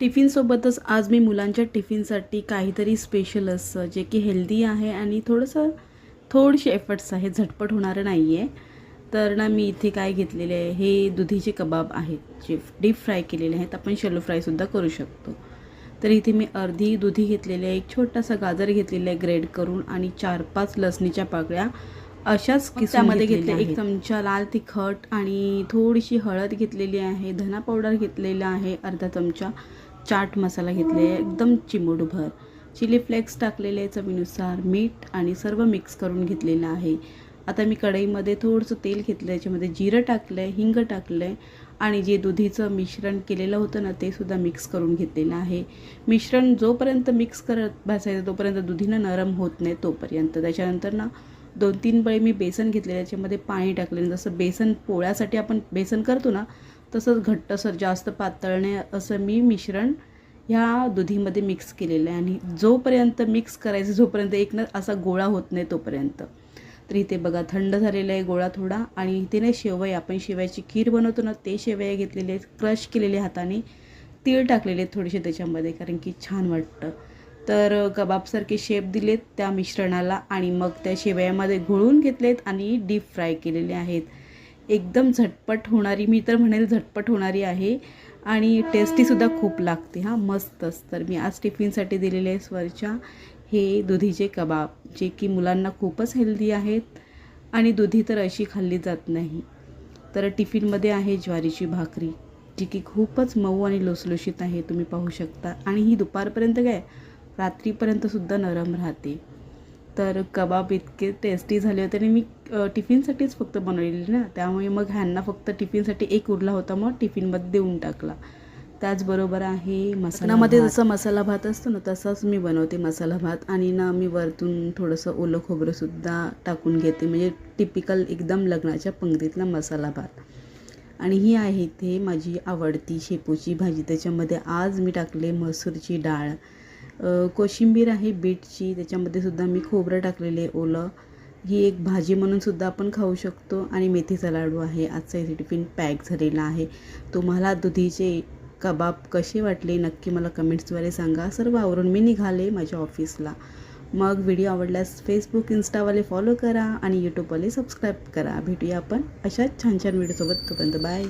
टिफिनसोबतच आज मी मुलांच्या टिफिनसाठी काहीतरी स्पेशल असं जे की हेल्दी आहे आणि थोडेसे एफर्ट्स आहेत, झटपट होणारं नाही आहे. तर ना मी इथे काय घेतलेले आहे, हे दुधीचे कबाब आहेत जे डीप फ्राय केलेले आहेत. आपण शॅलो फ्रायसुद्धा करू शकतो. तर इथे मी अर्धी दुधी घेतलेली आहे, एक छोटासा गाजर घेतलेला आहे ग्रेड करून आणि 4-5 लसणीच्या पाकळ्या अशाच किसूमध्ये घेतले. 1 चमचा लाल तिखट आणि थोडीशी हळद घेतलेली आहे, धना पावडर घेतलेला आहे, अर्धा चमचा चाट मसाला घेतले आहे, एकदम चिमूटभर चिली फ्लेक्स टाकलेले आहे, चवीनुसार मीठ आणि सर्व मिक्स करून घेतलेलं आहे. आता मी कढईमध्ये थोडंसं तेल घेतलं, याच्यामध्ये जिरं टाकलं आहे, हिंग टाकलं आहे आणि जे दुधीचं मिश्रण केलेलं होतं ना ते सुद्धा मिक्स करून घेतलेलं आहे. मिश्रण जोपर्यंत मिक्स करत बसायचं तोपर्यंत दुधीनं नरम होत नाही तोपर्यंत. त्याच्यानंतर ना 2-3 बळे मी बेसन घेतलेलं, याच्यामध्ये पाणी टाकलेलं. जसं बेसन पोळ्यासाठी आपण बेसन करतो ना तसंच घट्टसर, जास्त पातळ नाही असं मी मिश्रण ह्या दुधीमध्ये मिक्स केलेलं आहे आणि जोपर्यंत मिक्स करायचं, जोपर्यंत एक ना असा गोळा होत नाही तोपर्यंत. तर इथे बघा थंड झालेला आहे गोळा थोडा आणि इथे ना शेवया, आपण शेवयाची खीर बनवतो ना ते शेवया घेतलेले आहेत, क्रश केलेले हाताने, तीळ टाकलेले आहेत थोडेसे त्याच्यामध्ये कारण की छान वाटतं. तर कबाबसारखे शेप दिलेत त्या मिश्रणाला आणि मग त्या शेवयामध्ये घोळून घेतलेत आणि डीप फ्राय केलेले आहेत. एकदम झटपट होणारी, मी तर म्हणेल झटपट होणारी आहे आणि टेस्टीसुद्धा खूप लागते हां, मस्तच. तर मी आज टिफिनसाठी दिलेले आहे स्वरच्या हे दुधीचे कबाब, जे की मुलांना खूपच हेल्दी आहेत आणि दुधी तर अशी खाल्ली जात नाही. तर टिफिनमध्ये आहे ज्वारीची भाकरी, जी की खूपच मऊ आणि लुसलुशीत आहे, तुम्ही पाहू शकता. आणि ही दुपारपर्यंत काय रात्रीपर्यंतसुद्धा नरम राहते. तर कबाब इतके टेस्टी झाले होते आणि मी टिफिनसाठीच फक्त बनवलेली ना, त्यामुळे मग ह्यांना फक्त टिफिनसाठी एक उरला होता, मग टिफिनमध्ये देऊन टाकला. त्याचबरोबर आहे मसाल्यामध्ये जसं मसाला भात असतो ना तसाच मी बनवते मसाला भात आणि ना मी वरतून थोडंसं ओलं खोबरंसुद्धा टाकून घेते, म्हणजे टिपिकल एकदम लग्नाच्या पंक्तीतला मसाला भात. आणि ही आहे इथे माझी आवडती शेपूची भाजी, त्याच्यामध्ये आज मी टाकले मसूरची डाळ, कोशिंबीर आहे बीटची, त्याच्यामध्ये सुद्धा मी खोबरं टाकलेले ओलं. ही एक भाजी म्हणून सुद्धा आपण खाऊ शकतो आणि मेथीचा लाडू आहे. आजचा इथे टिफिन पॅक झालेला आहे. तुम्हाला दुधीचे कबाब कसे वाटले नक्की मला कमेंट्सद्वारे सांगा. सर्व आवरून मी निघाले माझ्या ऑफिसला. मग व्हिडिओ आवडल्यास फेसबुक इंस्टावाले फॉलो करा आणि यूट्यूबवाले सबस्क्राईब करा. भेटूया आपण अशाच छान छान व्हिडिओसोबत. तोपर्यंत बाय.